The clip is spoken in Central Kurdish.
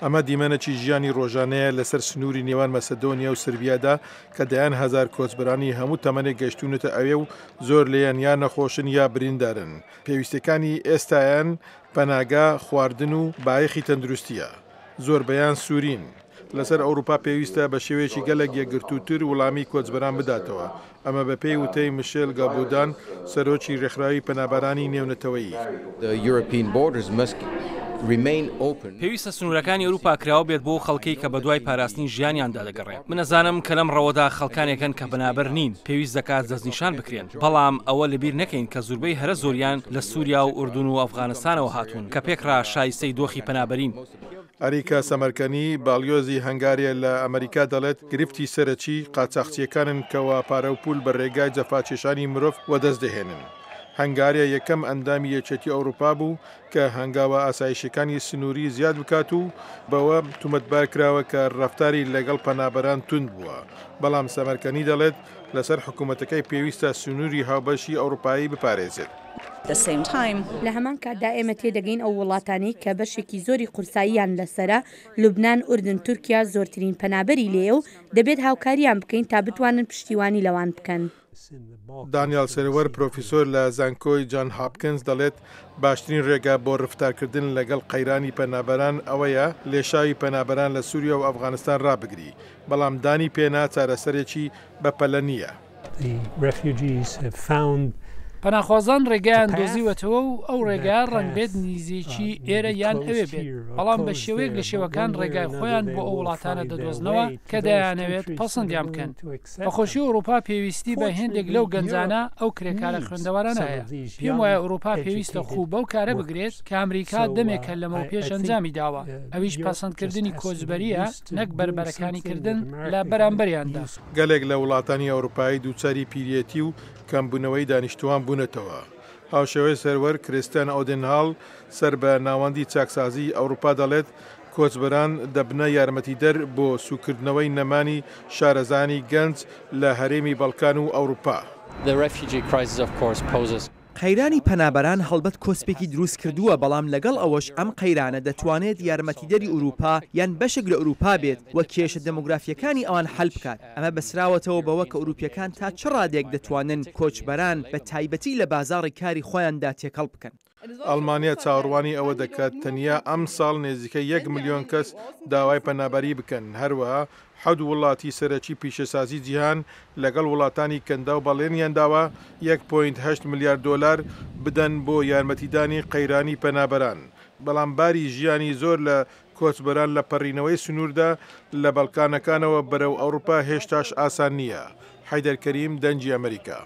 ئەمە دیمەنێکی ژیانی ڕۆژانەیە لەسەر سنووری نێوان مەسەدۆنیا و سربیادا کە دەیان هەزار کۆچبەرانی هەموو تەمەنێک گەشتونەتە ئەوێ و زۆر لێیان یا نەخۆشن یا بریندارن. پێویستەکانی ئێستایان پەناگا، خواردن و بایەخی تەندروستیە. زۆربەیان سوورین. لەسەر ئەوروپا پێویستە بە شێوەیەکی گەلێک یەکگرتووتر وەڵامی کۆچبەران بداتەوە. ئەمە بە پێی وتەی میشێل گابودان، سەرۆکی ڕێکخراوی پەنابەرانی نێونەتەوەیی. پێویستە سنوورەکانی ئەوروپا کراوە بێت بۆ خەڵکەی کە بەدوای پاراستنی ژیانیاندا دەگەڕێت. من ئەزانم کە لەم ڕەوەدا خەڵکانێکن کە بەنابەر نین، پێویست دەکات دەستنیشان بکرێن. بەڵام ئەوە لەبیر نەکەین کە زۆربەی هەرە زۆریان لە سووریا و ئوردون و ئەفغانستانەوە هاتوون کە پێکرا شایستەی دۆخی پەنابەرین. ئەریکا سەمەرکەنی باڵیۆزی هەنگاریە لە ئەمریکا دەڵێت گرفتی سەرەکی قاچاقچیەکانن کەوا پارە و پول بە ڕێگای جەفاکێشانی مرۆڤ وەدەست دەهێنن. هەنگاریە یەکەم ئەندامی یەکێتی ئەوروپا بوو کە هەنگاوە ئاسایشەکانی سنووری زیاد بکات و بەوە تومەتبار کراوە کە ڕەفتاری لەگەڵ پەنابەران تند بووە. بەڵام سەمەرکەنی دەڵێت لەسەر حکوومەتەکەی پێویستە سنووری هاوبەشی ئەوروپایی بپارێزێت. لە هەمان کاتدا ئێمە تێدەگەین ئەو وڵاتانی کە بەشێکی زۆری قورساییان لەسرە لوبنان، ئوردن، تورکیا زۆرترین پەنابەری لێە و دەبێت هاوکاریان بکەین تا بتوانن پشتیوانی لەوان بکەن. دانیال سەرەوەر پرۆفیسۆر لە زانکۆی جان هاپکنز دەڵێت باشترین ڕێگا بۆ ڕفتارکردن لەگەڵ قەیرانی پەنابەران ئەوەیە لێشاوی پەنابەران لە سووریا و ئەفغانستان ڕابگری. بەڵام دانی پێنا چارەسەرێکی بەپەلە نییە. پەناخوازان ڕێگەیان دۆزیوەتەوە و ئەو ڕێگای ڕەنگ بێت نزیکی ئێرە یان ئەوێ بێت. بەڵام بە شێوەیەک لە شێوەکان ڕێگای خۆیان بۆ ئەو وڵاتانە دەدۆزنەوە کە دەیانەوێت پەسەندیان بکەن. بەخۆشی ئەوروپا پێویستی بە هێندێک لەو گەنجانە ئەو کرێکارە خوێندەوەرانە هەیە. پێم وایە ئەوروپا پێویستە خوب بەو کارە بگرێت کە ئەمریکا دەمێکە لەمە پێش ئەنجامی داوە. ئەویش پەسەندکردنی کۆچبەریە نەک بربەرەکانی کردن لە بەرامبەریاندا. گەلێک لە وڵاتانی ئەوروپایی دووچاری پیرەتی و کەمبوونەوەی دانیشتوان بوونەتەوە. هاوشێوەی سەروەر کریستیان ئۆدنهاڵ سەر بە ناوەندی چاکسازی ئەوروپا دەڵێت کۆچبەران دەبنە یارمەتیدەر بۆ سوکردنەوەی نەمانی شارەزانی گەنج لە هەرێمی بەڵکان و ئەوروپا. قەیرانی پەنابەران هەڵبەت کۆسپێکی دروست کردووە، بەڵام لەگەڵ ئەوەش ئەم قەیرانە دەتوانێت یارمەتیدەری ئوروپا یان بەشێک لە ئوروپا بێت وە کێشە دەموگرافیەکانی ئەوان حەل بکات. ئەمە بەسراوەتەوە بەوە کە ئوروپیەکان تا چ ڕادێک دەتوانن کۆچبەران بە تایبەتی لە بازاڕی کاری خۆیاندا تێکەڵ بکەن. ئەڵمانیا چاوەڕوانی ئەوە دەکات تەنیا ئەم ساڵ نێزیکە 1 ملیۆن کەس داوای پەنابەری بکەن. هەروەها 7 وڵاتی سەرەکی پیشەسازی جیهان لەگەڵ وڵاتانی کەندا و بەڵێنیان داوە 1.8 میلیارد دۆلار بدەن بۆ یارمەتیدانی قەیرانی پەنابەران. بەڵام باری ژیانی زۆر لە کۆچبەران لە پەڕینەوەی سنووردا لە بەڵکانەکانەوە بەرەو ئەوروپا هێشتاش ئاسان نییە. حەیدەر کەریم، دەنجی ئەمریکا.